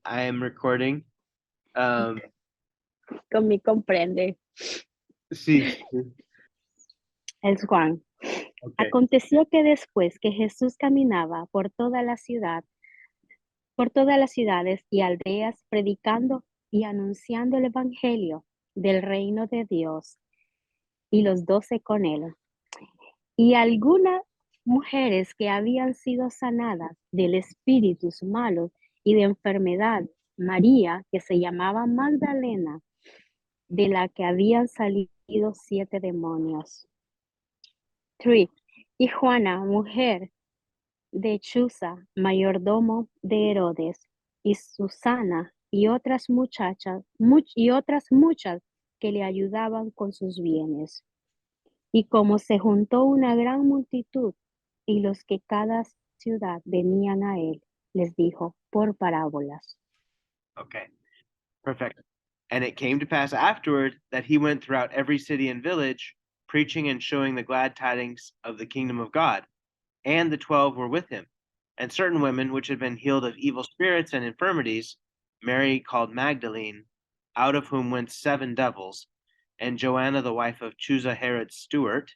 I am recording. Um, Con mi comprende. sí. Es Juan. Okay. Aconteció que después que Jesús caminaba por toda la ciudad, por todas las ciudades y aldeas, predicando y anunciando el evangelio del reino de Dios, y los 12 con él. Y algunas mujeres que habían sido sanadas del espíritus malos y de enfermedad, María, que se llamaba Magdalena, de la que habían salido 7 demonios. 3. Y Juana, mujer de Chuza, mayordomo de Herodes, y Susana, y otras muchas que le ayudaban con sus bienes. Y como se juntó una gran multitud, y los que cada ciudad venían a él, les dijo por parábolas. Okay. Perfect. And it came to pass afterward that he went throughout every city and village, preaching and showing the glad tidings of the kingdom of God. And the 12 were with him, and certain women which had been healed of evil spirits and infirmities, Mary called Magdalene, out of whom went 7 devils, and Joanna the wife of Chuza Herod's steward,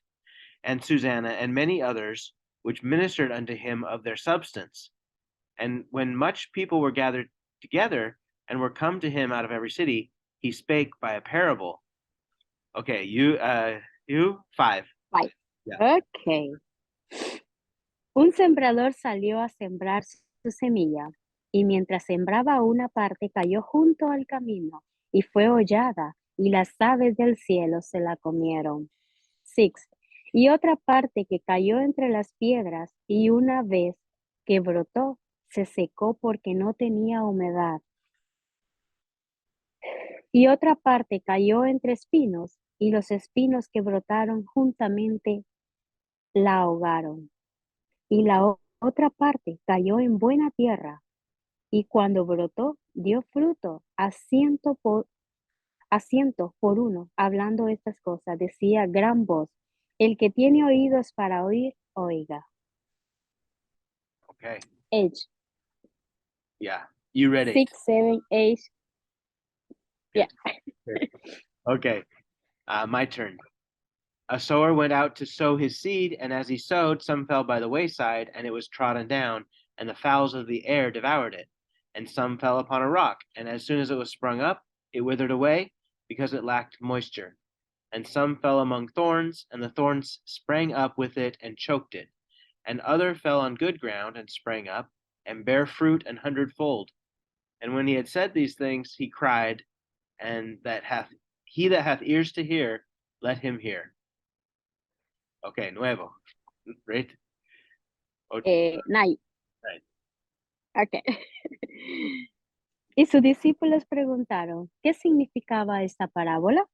and Susanna, and many others, which ministered unto him of their substance. And when much people were gathered together, and were come to him out of every city, he spake by a parable. Okay, you 5. Bye. Yeah. Ok. Un sembrador salió a sembrar su semilla, y mientras sembraba una parte cayó junto al camino, y fue hollada, y las aves del cielo se la comieron. 6. Y otra parte que cayó entre las piedras, y una vez que brotó, se secó porque no tenía humedad. Y otra parte cayó entre espinos, y los espinos que brotaron juntamente la ahogaron. Y la otra parte cayó en buena tierra, y cuando brotó, dio fruto a ciento por uno. Hablando estas cosas, decía gran voz: el que tiene oídos para oír, oiga. Okay. Age. Yeah. You read 8. 6, 7, 8. Yeah. Okay. My turn. A sower went out to sow his seed, and as he sowed, some fell by the wayside, and it was trodden down, and the fowls of the air devoured it. And some fell upon a rock, and as soon as it was sprung up, it withered away, because it lacked moisture. And some fell among thorns, and the thorns sprang up with it and choked it. And other fell on good ground, and sprang up, and bare fruit an hundredfold. And when he had said these things, he cried, and he that hath ears to hear, let him hear. Okay, nuevo, right? Night. Right. Okay. Y sus discípulos preguntaron: ¿qué significaba esta parábola?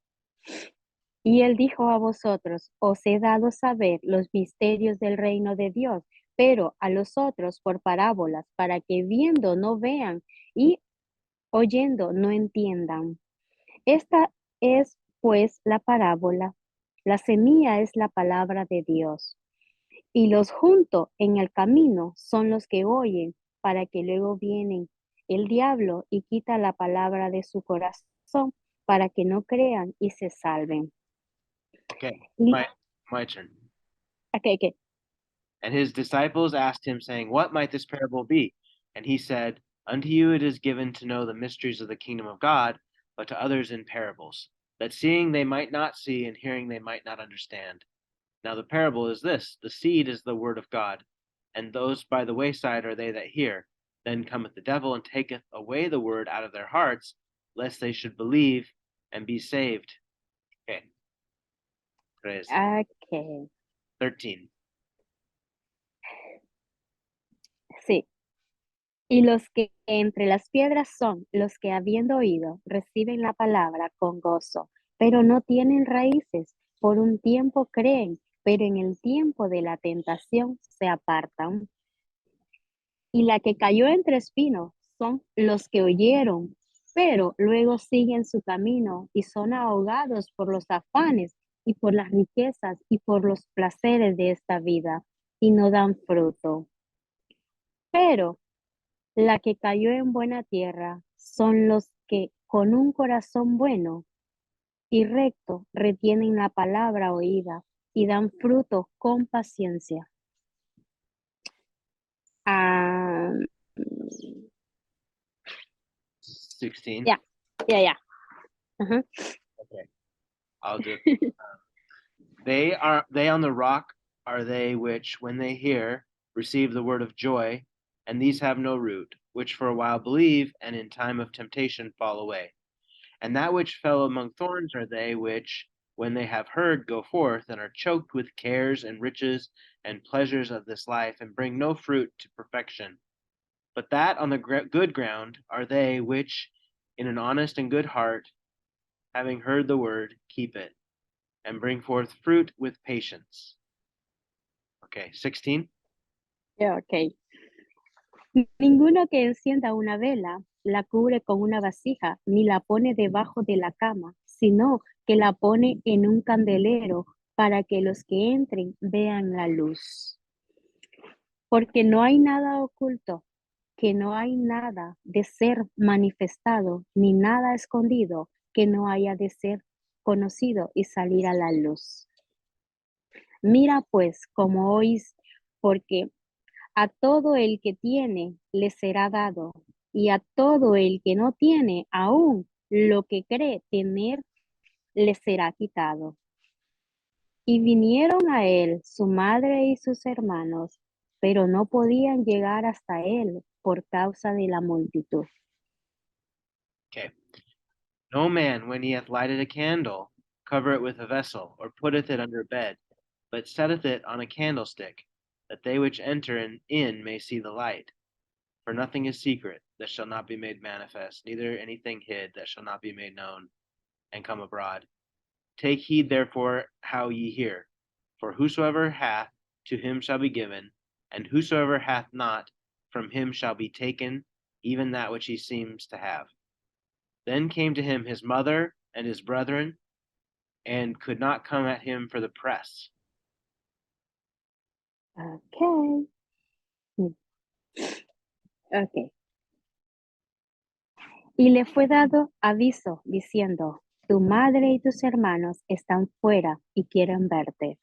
Y él dijo: a vosotros os he dado saber los misterios del reino de Dios, pero a los otros por parábolas, para que viendo no vean y oyendo no entiendan. Esta es pues la parábola. La semilla es la palabra de Dios. Y los junto en el camino son los que oyen, para que luego vienen el diablo y quita la palabra de su corazón, para que no crean y se salven. Okay, Y- my turn. Okay. And his disciples asked him, saying, what might this parable be? And he said, unto you it is given to know the mysteries of the kingdom of God, but to others in parables, that seeing they might not see, and hearing they might not understand. Now the parable is this: the seed is the word of God, and those by the wayside are they that hear. Then cometh the devil, and taketh away the word out of their hearts, lest they should believe and be saved. Okay. 13. Sí. Y los que entre las piedras son los que, habiendo oído, reciben la palabra con gozo, pero no tienen raíces. Por un tiempo creen, pero en el tiempo de la tentación se apartan. Y la que cayó entre espinos son los que oyeron, pero luego siguen su camino y son ahogados por los afanes y por las riquezas y por los placeres de esta vida, y no dan fruto. Pero La que cayó en buena tierra son los que con un corazón bueno y recto retienen la palabra oída y dan fruto con paciencia. Ah, 16. ya, ya. Ajá. Okay, I'll do it. They on the rock are they which, when they hear, receive the word of joy, and these have no root, which for a while believe, and in time of temptation fall away. And that which fell among thorns are they which, when they have heard, go forth, and are choked with cares and riches and pleasures of this life, and bring no fruit to perfection. But that on the good ground are they which, in an honest and good heart, having heard the word, keep it, and bring forth fruit with patience. Okay, 16. Ya, ok. Ninguno que encienda una vela la cubre con una vasija, ni la pone debajo de la cama, sino que la pone en un candelero para que los que entren vean la luz. Porque no hay nada oculto, que no hay nada de ser manifestado, ni nada escondido que no haya de ser conocido y salir a la luz. Mira pues cómo oís, porque a todo el que tiene le será dado, y a todo el que no tiene, aún lo que cree tener, le será quitado. Y vinieron a él su madre y sus hermanos, pero no podían llegar hasta él por causa de la multitud. Okay. No man, when he hath lighted a candle, cover it with a vessel, or putteth it under a bed, but setteth it on a candlestick, that they which enter in may see the light. For nothing is secret that shall not be made manifest, neither anything hid that shall not be made known and come abroad. Take heed therefore how ye hear. For whosoever hath, to him shall be given, and whosoever hath not, from him shall be taken even that which he seems to have. Then came to him his mother and his brethren, and could not come at him for the press. Okay. Okay. Y le fue dado aviso diciendo, tu madre y tus hermanos están fuera y quieren verte.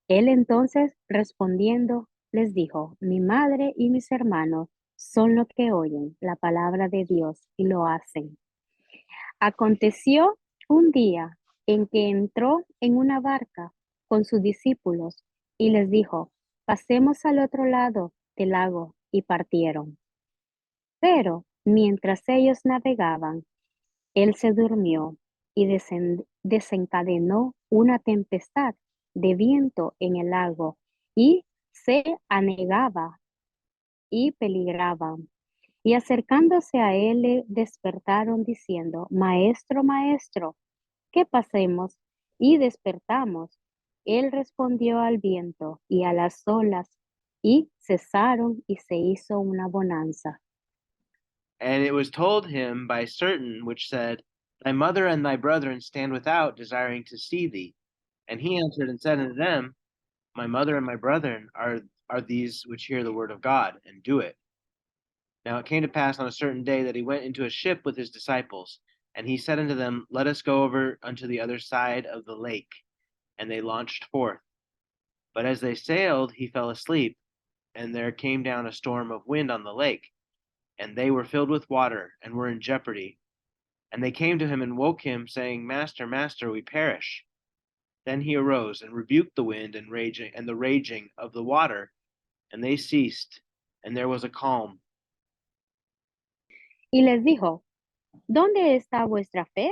Él entonces respondiendo les dijo, mi madre y mis hermanos son los que oyen la palabra de Dios y lo hacen. Aconteció un día en que entró en una barca con sus discípulos y les dijo, pasemos al otro lado del lago, y partieron. Pero mientras ellos navegaban, él se durmió y desencadenó una tempestad de viento en el lago y se anegaba y peligraban. Y acercándose a él le despertaron diciendo, Maestro, Maestro, ¿qué pasemos? Y despertamos. Él respondió al viento y a las olas, y cesaron y se hizo una bonanza. And it was told him by certain which said, thy mother and thy brethren stand without, desiring to see thee. And he answered and said unto them, my mother and my brethren are these which hear the word of God and do it. Now it came to pass on a certain day that he went into a ship with his disciples, and he said unto them, let us go over unto the other side of the lake. And they launched forth. But as they sailed, he fell asleep, and there came down a storm of wind on the lake, and they were filled with water, and were in jeopardy. And they came to him and woke him, saying, Master, Master, we perish. Then he arose and rebuked the wind and the raging of the water, and they ceased, and there was a calm. Y les dijo, ¿dónde está vuestra fe?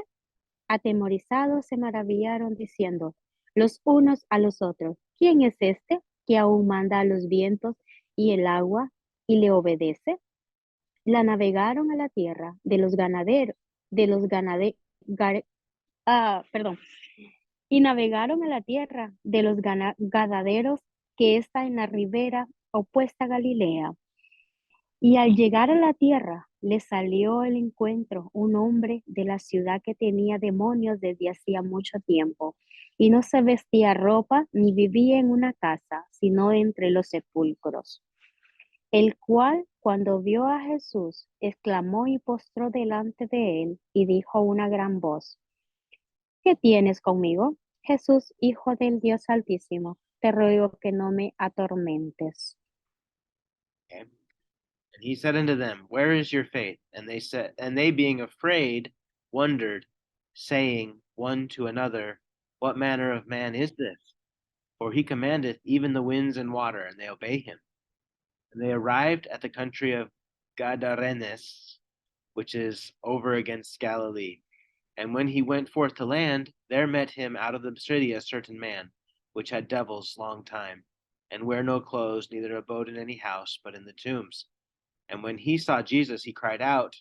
Atemorizados se maravillaron diciendo los unos a los otros, ¿quién es este que aún manda a los vientos y el agua y le obedece? La navegaron a la tierra de los ganaderos, perdón, y navegaron a la tierra de los ganaderos que está en la ribera opuesta a Galilea. Y al llegar a la tierra, le salió al encuentro un hombre de la ciudad que tenía demonios desde hacía mucho tiempo, y no se vestía ropa ni vivía en una casa, sino entre los sepulcros. el cual, cuando vio a Jesús, exclamó y postró delante de él y dijo a una gran voz, ¿qué tienes conmigo? Jesús, Hijo del Dios Altísimo, te ruego que no me atormentes. Okay. And he said unto them, where is your faith? And they being afraid, wondered, saying one to another, what manner of man is this? For he commandeth even the winds and water, and they obey him. And they arrived at the country of Gadarenes, which is over against Galilee. And when he went forth to land, there met him out of the city a certain man, which had devils long time, and wear no clothes, neither abode in any house, but in the tombs. And when he saw Jesus, he cried out,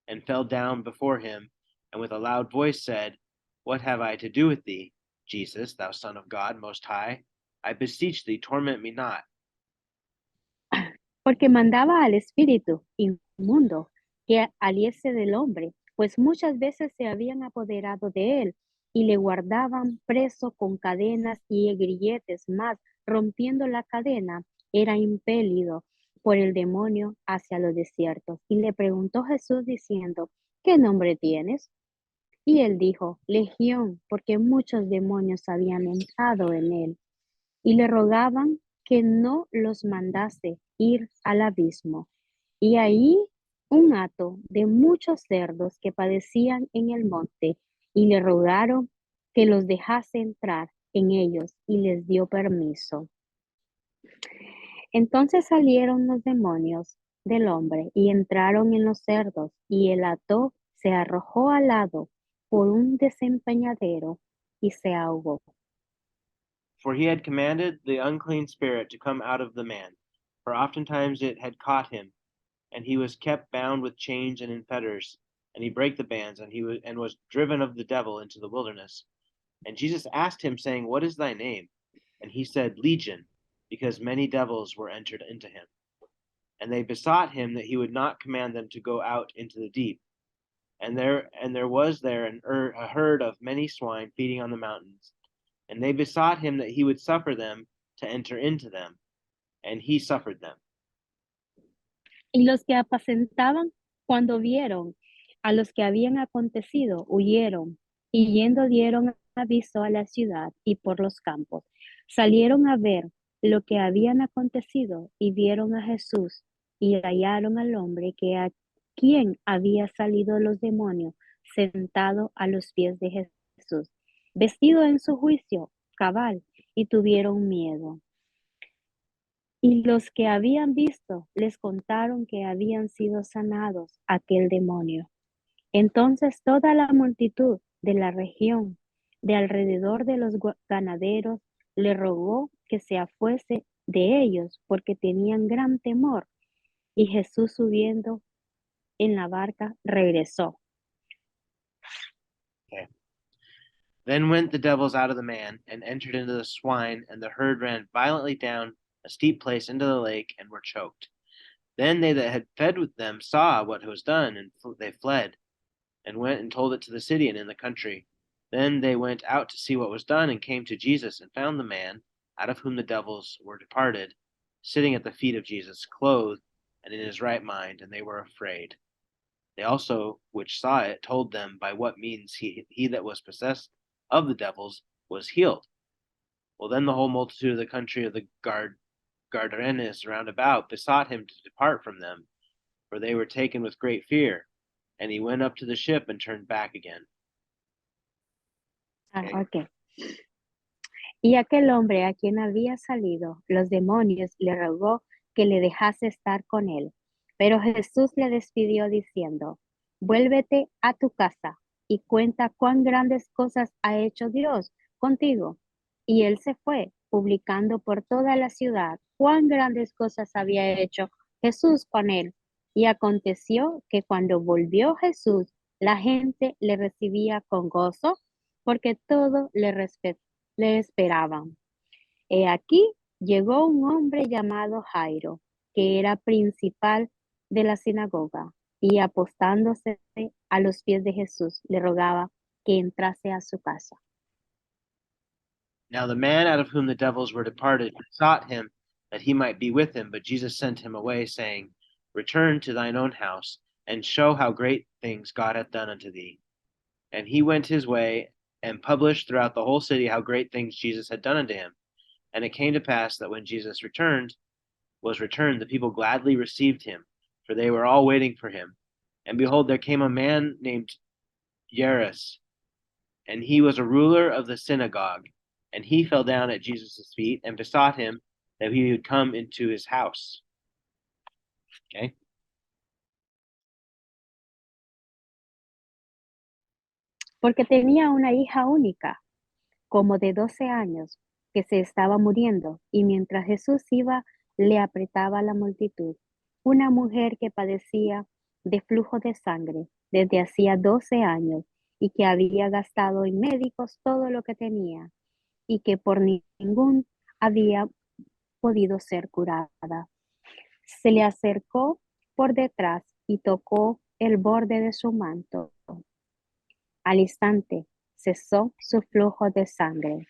and fell down before him, and with a loud voice said, what have I to do with thee, Jesus, thou Son of God Most High? I beseech thee, torment me not. Porque mandaba al espíritu inmundo que saliese del hombre, pues muchas veces se habían apoderado de él y le guardaban preso con cadenas y grilletes, mas rompiendo la cadena era impelido por el demonio hacia los desiertos. Y le preguntó Jesús diciendo, ¿qué nombre tienes? Y él dijo, Legión, porque muchos demonios habían entrado en él y le rogaban que no los mandase ir al abismo. Y ahí un hato de muchos cerdos que padecían en el monte, y le rogaron que los dejase entrar en ellos, y les dio permiso. Entonces salieron los demonios del hombre y entraron en los cerdos, y el hato se arrojó al lado por un desempeñadero y se ahogó. For he had commanded the unclean spirit to come out of the man, for oftentimes it had caught him, and he was kept bound with chains and in fetters, and he brake the bands, and was driven of the devil into the wilderness. And Jesus asked him, saying, what is thy name? And he said, Legion, because many devils were entered into him. And they besought him that he would not command them to go out into the deep. And there was there a herd of many swine feeding on the mountains. And they besought him that he would suffer them to enter into them. And he suffered them. Y los que apacentaban, cuando vieron a los que habían acontecido, huyeron, y yendo dieron aviso a la ciudad y por los campos. Salieron a ver lo que habían acontecido y vieron a Jesús y hallaron al hombre que a quien había salido los demonios, sentado a los pies de Jesús, vestido en su juicio cabal, y tuvieron miedo. Y los que habían visto les contaron que habían sido sanados aquel demonio. Entonces toda la multitud de la región de alrededor de los ganaderos le rogó que se fuese de ellos porque tenían gran temor. Y Jesús subiendo en la barca regresó. Okay. Then went the devils out of the man, and entered into the swine, and the herd ran violently down a steep place into the lake, and were choked. Then they that had fed with them saw what was done, and they fled, and went and told it to the city and in the country. Then they went out to see what was done, and came to Jesus, and found the man, out of whom the devils were departed, sitting at the feet of Jesus, clothed and in his right mind, and they were afraid. They also, which saw it, told them by what means he that was possessed of the devils was healed. Well, then the whole multitude of the country of the Gadarenes round about besought him to depart from them, for they were taken with great fear. And he went up to the ship and turned back again. Okay. Y aquel hombre a quien había salido los demonios le rogó que le dejase estar con él. Pero Jesús le despidió diciendo, vuélvete a tu casa y cuenta cuán grandes cosas ha hecho Dios contigo. Y él se fue, publicando por toda la ciudad cuán grandes cosas había hecho Jesús con él. Y aconteció que cuando volvió Jesús, la gente le recibía con gozo, porque todo le esperaban. He aquí, llegó un hombre llamado Jairo, que era principal de la sinagoga, y apostándose a los pies de Jesús, le rogaba que entrase a su casa. Now the man out of whom the devils were departed besought him that he might be with him, but Jesus sent him away, saying, Return to thine own house, and show how great things God hath done unto thee. And he went his way, and published throughout the whole city how great things Jesus had done unto him. And it came to pass that when Jesus was returned, the people gladly received him, for they were all waiting for him. And behold, there came a man named Jairus, and he was a ruler of the synagogue. And he fell down at Jesus' feet and besought him that he would come into his house. Okay. Porque tenía una hija única, como de 12 años, que se estaba muriendo, y mientras Jesús iba, le apretaba la multitud. Una mujer que padecía de flujo de sangre desde hacía 12 años y que había gastado en médicos todo lo que tenía y que por ningún había podido ser curada. Se le acercó por detrás y tocó el borde de su manto. Al instante cesó su flujo de sangre.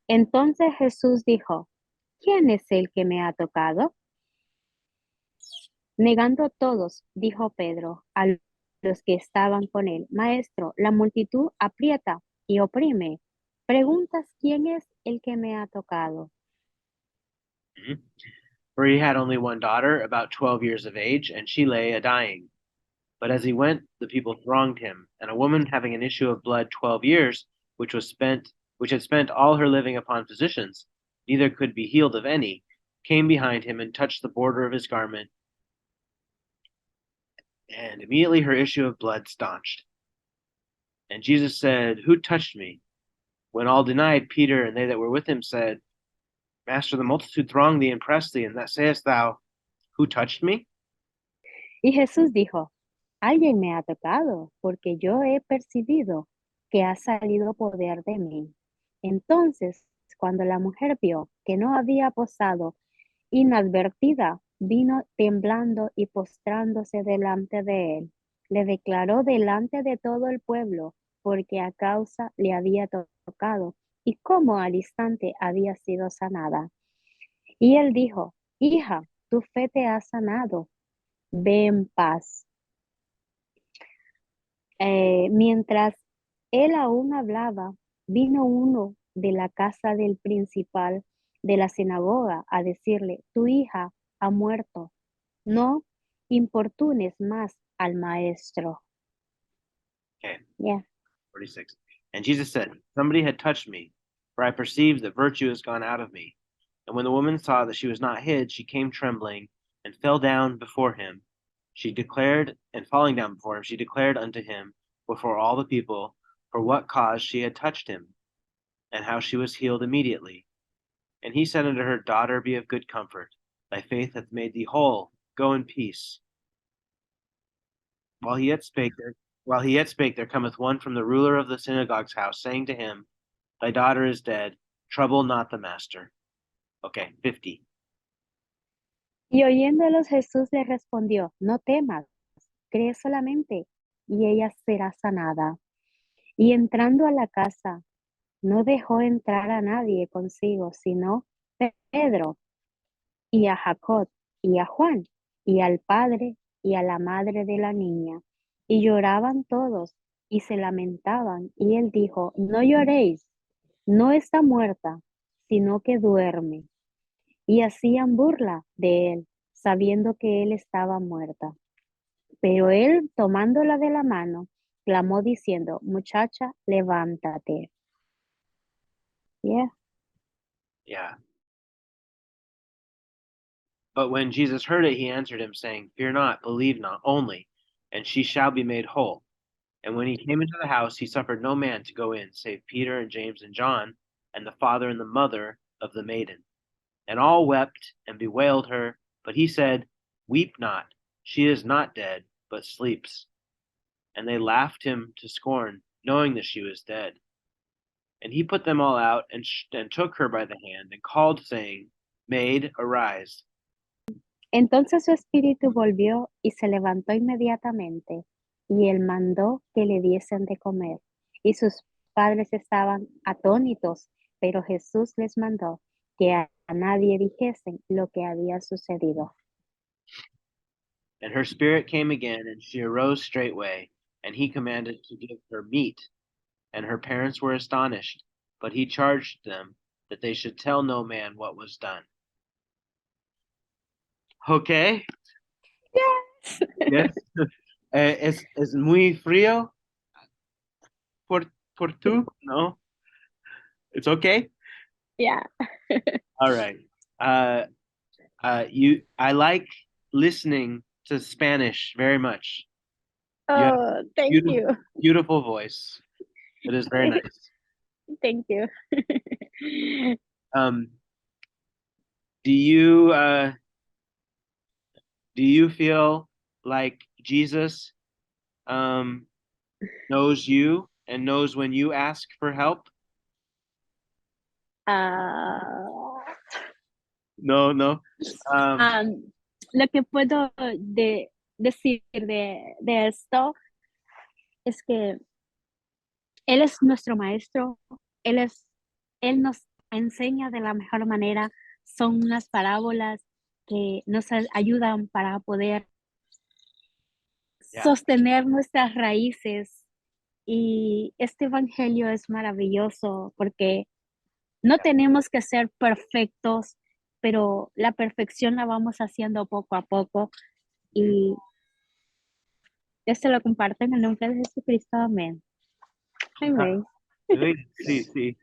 Entonces Jesús dijo, ¿quién es el que me ha tocado? Negando todos, dijo Pedro a los que estaban con él, Maestro, la multitud aprieta y oprime. ¿Preguntas quién es el que me ha tocado? For he had only one daughter, about 12 years of age, and she lay a-dying. But as he went, the people thronged him, and a woman having an issue of blood 12 years, which had spent all her living upon physicians, neither could be healed of any, came behind him and touched the border of his garment, and immediately her issue of blood staunched. And Jesus said, Who touched me? When all denied, Peter and they that were with him said, Master, the multitude thronged thee and pressed thee, and that sayest thou, Who touched me? Y Jesús dijo, alguien me ha tocado, porque yo he percibido que ha salido poder de mí. Entonces, cuando la mujer vio que no había posado inadvertida, vino temblando y postrándose delante de él. Le declaró delante de todo el pueblo, porque a causa le había tocado y cómo al instante había sido sanada. Y él dijo, hija, tu fe te ha sanado, ve en paz. Mientras él aún hablaba, vino uno de la casa del principal de la sinagoga a decirle, tu hija ha muerto, no importunes más al maestro. Okay. Yeah. 46. And Jesus said, Somebody had touched me, for I perceived that virtue is gone out of me. And when the woman saw that she was not hid, she came trembling and fell down before him. Falling down before him, she declared unto him before all the people for what cause she had touched him, and how she was healed immediately. And he said unto her, Daughter, be of good comfort. Thy faith hath made thee whole. Go in peace. While he yet spake, there cometh one from the ruler of the synagogue's house, saying to him, Thy daughter is dead. Trouble not the master. Okay, 50. Y oyéndolos Jesús le respondió, no temas, cree solamente, y ella será sanada. Y entrando a la casa, no dejó entrar a nadie consigo, sino Pedro y a Jacob y a Juan y al padre y a la madre de la niña. Y lloraban todos y se lamentaban. Y él dijo, no lloréis, no está muerta, sino que duerme. Y hacían burla de él, sabiendo que él estaba muerta. Pero él, tomándola de la mano, clamó diciendo, muchacha, levántate. Yeah. Yeah. But when Jesus heard it, he answered him, saying, Fear not, believe not only, and she shall be made whole. And when he came into the house, he suffered no man to go in, save Peter and James and John, and the father and the mother of the maiden. And all wept and bewailed her, but he said, Weep not, she is not dead, but sleeps. And they laughed him to scorn, knowing that she was dead. And he put them all out, and took her by the hand, and called, saying, Maid, arise. Entonces su espíritu volvió y se levantó inmediatamente, y él mandó que le diesen de comer. Y sus padres estaban atónitos, pero Jesús les mandó que nadie dijesen lo que había sucedido. And her spirit came again, and she arose straightway, and he commanded to give her meat. And her parents were astonished, but he charged them that they should tell no man what was done. Okay, Yes. yes. Es muy frío por tú? No? It's okay? Yeah. All right. Uh, I like listening to Spanish very much. You have Oh, a thank beautiful, you. beautiful voice. It is very nice. Thank you. Um, do you feel like Jesus um knows you and knows when you ask for help? Ah, No, no. Um, am, lo que puedo decir de esto es que Él es nuestro maestro, Él es, Él nos enseña de la mejor manera. Son unas parábolas que nos ayudan para poder yeah, sostener nuestras raíces. Y este evangelio es maravilloso porque no tenemos que ser perfectos, pero la perfección la vamos haciendo poco a poco. Y esto lo comparto en el nombre de Jesucristo. Amén. Amén. sí, sí, sí.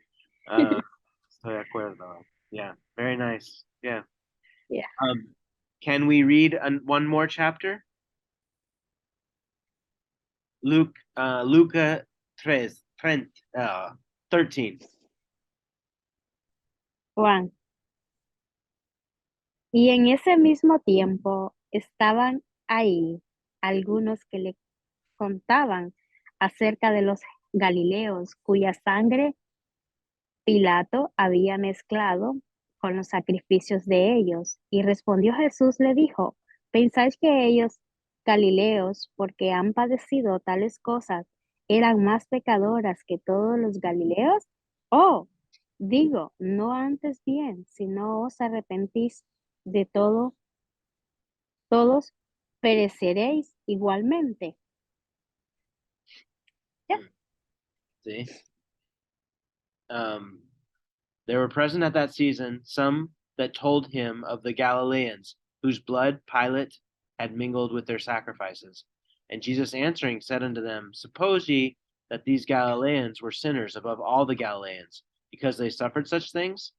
Uh, estoy de acuerdo. Yeah, very nice. Yeah. Yeah. Can we read one more chapter? Luca 13. Juan. Y en ese mismo tiempo estaban ahí algunos que le contaban acerca de los Galileos cuya sangre Pilato había mezclado con los sacrificios de ellos. Y respondió Jesús, le dijo, ¿pensáis que ellos, Galileos, porque han padecido tales cosas, eran más pecadoras que todos los Galileos? Oh, digo, no antes bien, si no os arrepentís de todo, todos pereceréis igualmente. Ya. See? There were present at that season some that told him of the Galileans, whose blood Pilate had mingled with their sacrifices. And Jesus answering said unto them, Suppose ye that these Galileans were sinners above all the Galileans, because they suffered such things?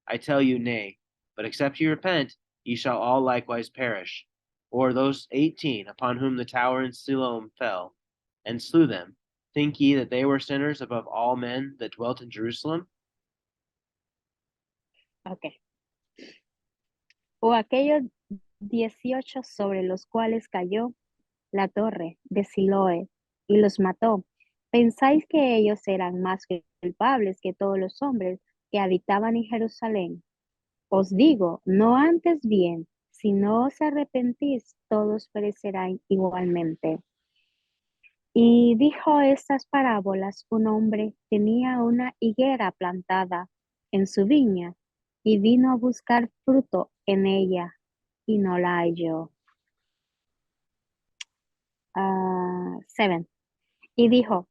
I tell you, nay, but except ye repent, ye shall all likewise perish. Or those 18 upon whom the tower in Siloam fell, and slew them, think ye that they were sinners above all men that dwelt in Jerusalem? Ok. O aquellos 18 sobre los cuales cayó la torre de Siloé y los mató. ¿Pensáis que ellos eran más culpables que todos los hombres que habitaban en Jerusalén? Os digo, no antes bien, si no os arrepentís, todos perecerán igualmente. Y dijo estas parábolas: un hombre tenía una higuera plantada en su viña y vino a buscar fruto en ella y no la halló. 7. Y dijo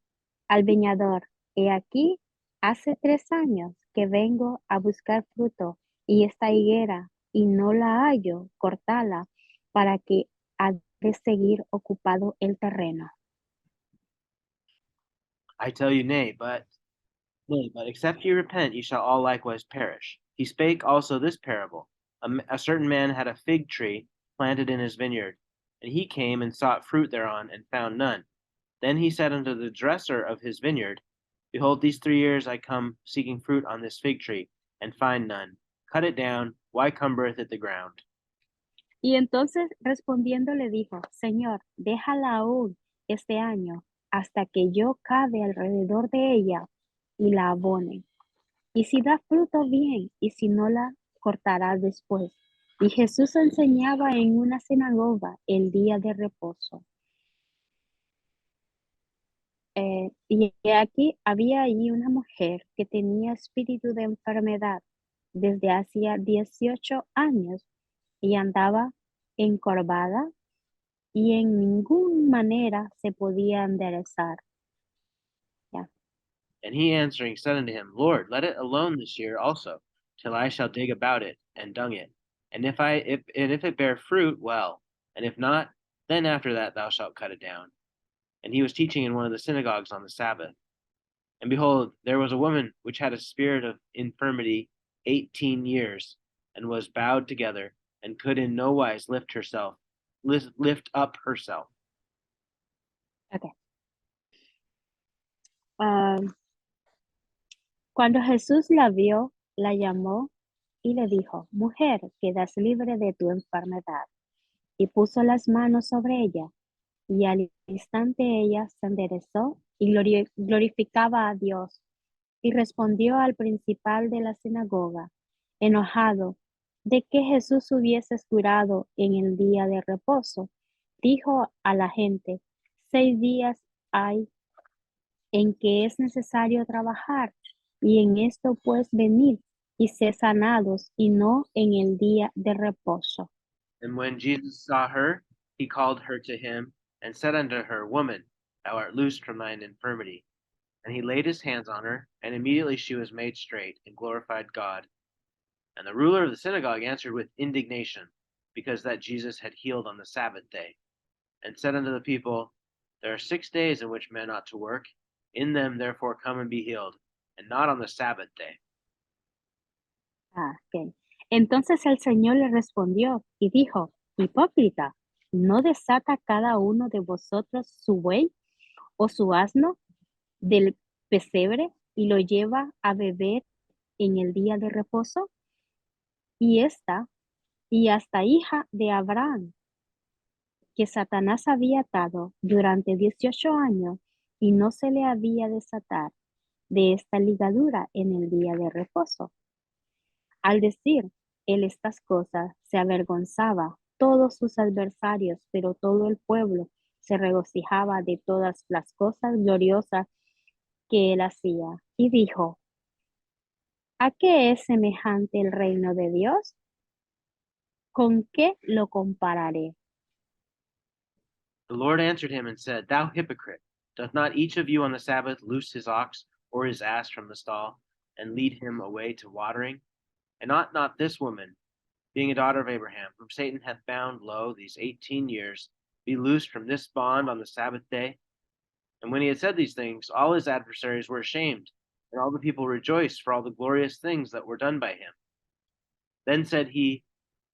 al viñador: he aquí, hace 3 años que vengo a buscar fruto y esta higuera y no la hallo, cortala para que ha de seguir ocupado el terreno. I tell you, nay, but except ye repent, ye shall all likewise perish. He spake also this parable. A certain man had a fig tree planted in his vineyard, and he came and sought fruit thereon, and found none. Then he said unto the dresser of his vineyard, Behold, these 3 years I come seeking fruit on this fig tree, and find none. Cut it down. Why cumbereth it the ground? Y entonces respondiendo le dijo: Señor, déjala aún este año, hasta que yo cave alrededor de ella y la abone. Y si da fruto, bien, y si no, la cortarás después. Y Jesús enseñaba en una sinagoga el día de reposo. Y aquí había allí una mujer que tenía espíritu de enfermedad desde hacía 18 años y andaba encorvada y en ninguna manera se podía enderezar. Ya. And he answering said unto him, Lord, let it alone this year also, till I shall dig about it and dung it. And if it bear fruit, well, and if not, then after that thou shalt cut it down. And he was teaching in one of the synagogues on the Sabbath. And behold, there was a woman which had a spirit of infirmity 18 years, and was bowed together, and could in no wise lift up herself. Okay. Cuando Jesús la vio, la llamó y le dijo, mujer, quedas libre de tu enfermedad. Y puso las manos sobre ella, y al instante ella se enderezó y glorificaba a Dios. Y respondió al principal de la sinagoga, enojado de que Jesús hubiese curado en el día de reposo. Dijo a la gente, 6 días hay en que es necesario trabajar, y en esto pues venid y ser sanados, y no en el día de reposo. And when Jesus saw her, he called her to him, and said unto her, Woman, thou art loosed from thine infirmity. And he laid his hands on her, and immediately she was made straight, and glorified God. And the ruler of the synagogue answered with indignation, because that Jesus had healed on the Sabbath day, and said unto the people, There are 6 days in which men ought to work. In them therefore come and be healed, and not on the Sabbath day. Okay. Entonces el Señor le respondió y dijo, hipócrita, ¿no desata cada uno de vosotros su buey o su asno del pesebre y lo lleva a beber en el día de reposo? Y hasta hija de Abraham, que Satanás había atado durante 18 años y no se le había desatar de esta ligadura en el día de reposo. Al decir él estas cosas, se avergonzaba todos sus adversarios, pero todo el pueblo se regocijaba de todas las cosas gloriosas que él hacía. Y dijo, ¿a qué es semejante el reino de Dios? ¿Con qué lo compararé? The Lord answered him and said, Thou hypocrite, doth not each of you on the Sabbath loose his ox or his ass from the stall, and lead him away to watering? And ought not this woman, being a daughter of Abraham, whom Satan hath bound, lo, these 18 years, be loosed from this bond on the Sabbath day? And when he had said these things, all his adversaries were ashamed, and all the people rejoiced for all the glorious things that were done by him. Then said he,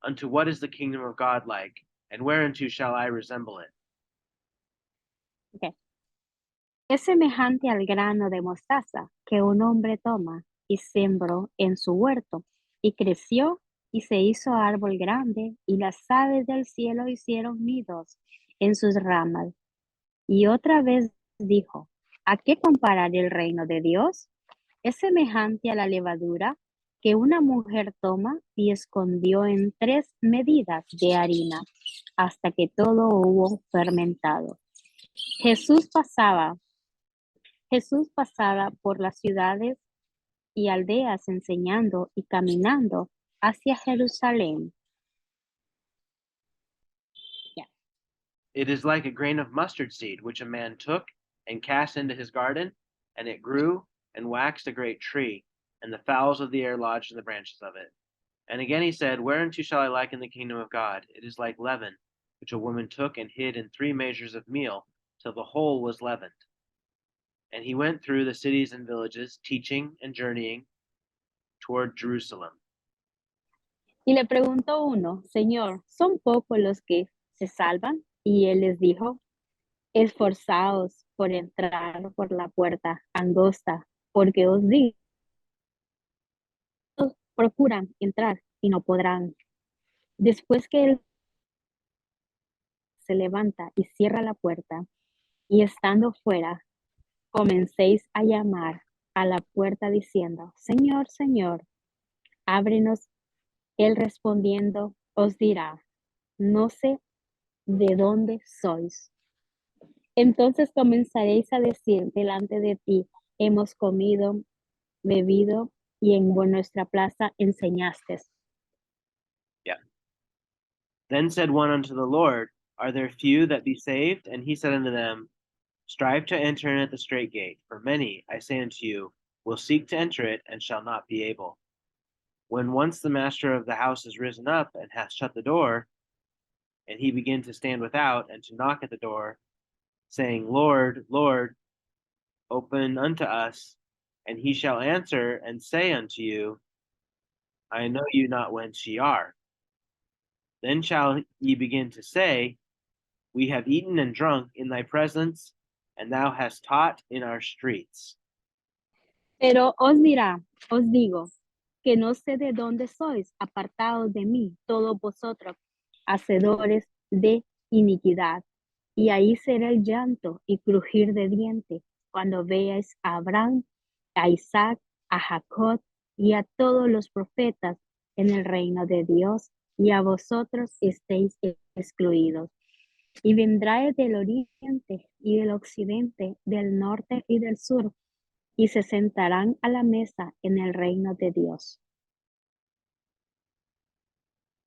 Unto what is the kingdom of God like, and whereunto shall I resemble it? Okay. Es semejante al grano de mostaza que un hombre toma y sembró en su huerto, y creció y se hizo árbol grande, y las aves del cielo hicieron nidos en sus ramas. Y otra vez dijo, ¿a qué comparar el reino de Dios? Es semejante a la levadura que una mujer toma y escondió en 3 medidas de harina hasta que todo hubo fermentado. Jesús pasaba por las ciudades y aldeas enseñando y caminando hacia Jerusalén. Yeah. It is like a grain of mustard seed, which a man took and cast into his garden, and it grew and waxed a great tree, and the fowls of the air lodged in the branches of it. And again he said, Whereunto shall I liken the kingdom of God? It is like leaven, which a woman took and hid in 3 measures of meal, till the whole was leavened. And he went through the cities and villages, teaching and journeying toward Jerusalem. Y le preguntó uno, Señor, ¿son pocos los que se salvan? Y él les dijo, esforzaos por entrar por la puerta angosta, porque os digo, procuran entrar y no podrán. Después que él se levanta y cierra la puerta, y estando fuera, comencéis a llamar a la puerta diciendo, Señor, Señor, ábrenos. Él respondiendo os dirá, no sé de dónde sois. Entonces comenzaréis a decir delante de ti, hemos comido, bebido y en nuestra plaza enseñaste. Then said one unto the Lord, Are there few that be saved? And he said unto them, Strive to enter in at the strait gate, for many, I say unto you, will seek to enter it, and shall not be able. When once the master of the house is risen up, and hath shut the door, and he begin to stand without, and to knock at the door, saying, Lord, Lord, open unto us, and he shall answer and say unto you, I know you not whence ye are. Then shall ye begin to say, We have eaten and drunk in thy presence, and thou hast taught in our streets. Pero os dirá, os digo, que no sé de dónde sois, apartados de mí, todos vosotros, hacedores de iniquidad. Y ahí será el llanto y crujir de dientes, cuando veáis a Abraham, a Isaac, a Jacob y a todos los profetas en el reino de Dios, y a vosotros estéis excluidos. Y vendrá del oriente y del occidente, del norte y del sur, y se sentarán a la mesa en el reino de Dios.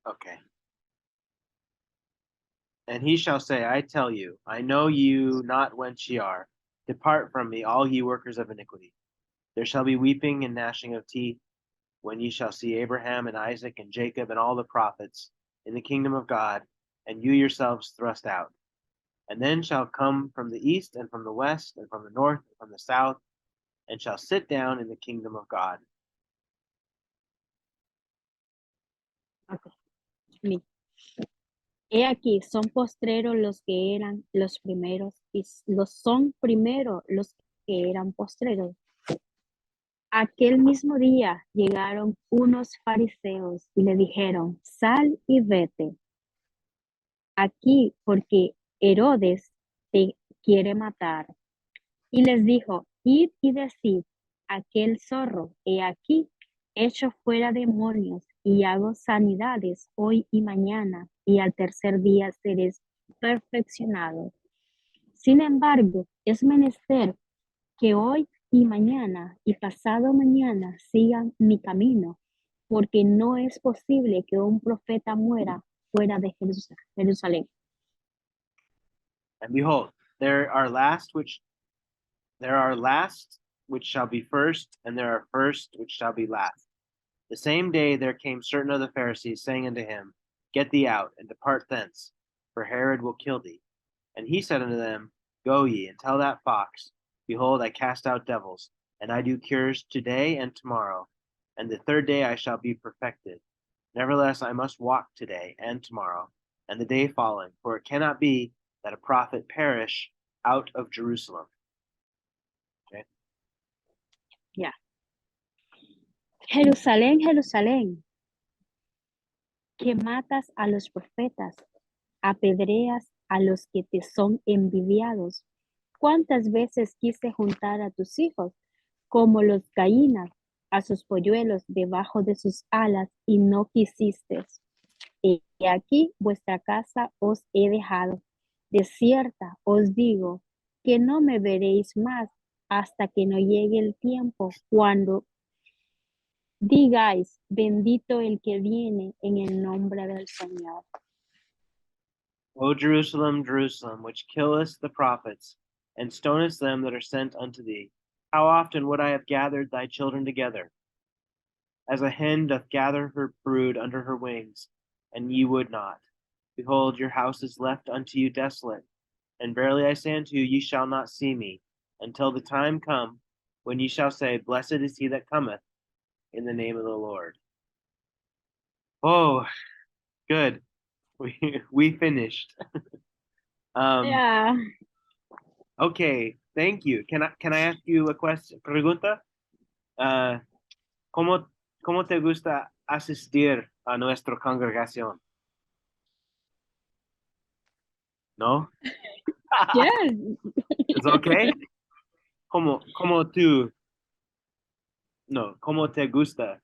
Okay. And he shall say, I tell you, I know you not whence ye are. Depart from me, all ye workers of iniquity. There shall be weeping and gnashing of teeth when ye shall see Abraham and Isaac and Jacob and all the prophets in the kingdom of God, and you yourselves thrust out. And then shall come from the east and from the west and from the north and from the south, and shall sit down in the kingdom of God. Okay. He aquí, son postreros los que eran los primeros, y los son primero los que eran postreros. Aquel mismo día llegaron unos fariseos y le dijeron, sal y vete aquí, porque Herodes te quiere matar. Y les dijo, id y decid, aquel zorro, he aquí, echo fuera demonios y hago sanidades hoy y mañana, y al tercer día seréis perfeccionados. Sin embargo, es menester que hoy y mañana y pasado mañana sigan mi camino, porque no es posible que un profeta muera fuera de Jerusalén. And behold, there are last which shall be first, and there are first which shall be last. The same day there came certain of the Pharisees, saying unto him, Get thee out, and depart thence, for Herod will kill thee. And he said unto them, Go ye, and tell that fox, Behold, I cast out devils, and I do cures today and tomorrow, and the third day I shall be perfected. Nevertheless, I must walk today and tomorrow, and the day following, for it cannot be that a prophet perish out of Jerusalem. Okay. Yeah. Jerusalén, Jerusalén, que matas a los profetas, apedreas a los que te son envidiados. ¿Cuántas veces quise juntar a tus hijos, como los gallinas, a sus polluelos debajo de sus alas, y no quisiste? Y aquí vuestra casa os he dejado. De cierta os digo que no me veréis más hasta que no llegue el tiempo cuando digáis, bendito el que viene en el nombre del Señor. O Jerusalem, Jerusalem, which killest the prophets, and stonest them that are sent unto thee, how often would I have gathered thy children together, as a hen doth gather her brood under her wings, and ye would not. Behold, your house is left unto you desolate. And verily I say unto you, ye shall not see me, until the time come when ye shall say, Blessed is he that cometh in the name of the Lord. Oh, good. We finished. Yeah. Okay, thank you. Can I ask you a question? Pregunta. ¿Cómo te gusta asistir a nuestra congregación? ¿No? Yes. ¿Es okay? ¿Cómo tú? No, ¿cómo te gusta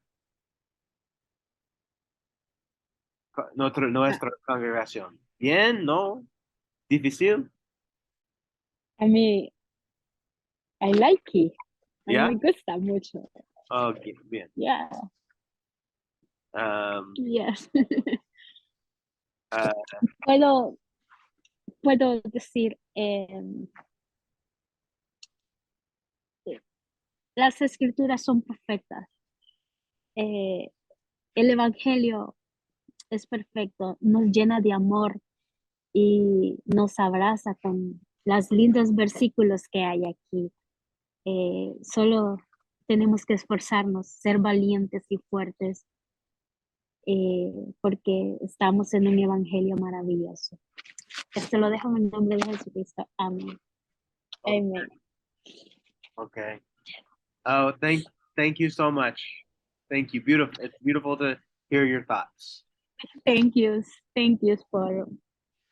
nuestra congregación? ¿Bien? ¿No? ¿Difícil? I mean, I like it. A mí ¿Ya? me gusta mucho. Ok, bien. Yeah, Um, yes. uh, Puedo decir, las escrituras son perfectas. Eh, el Evangelio es perfecto, nos llena de amor y nos abraza con los lindos versículos que hay aquí. Solo tenemos que esforzarnos, ser valientes y fuertes, porque estamos en un evangelio maravilloso. Esto lo dejo en el nombre de Jesucristo. Amén. Amén. okay. Oh, thank you so much. Thank you. Beautiful. It's beautiful to hear your thoughts. Thank you. Thank you for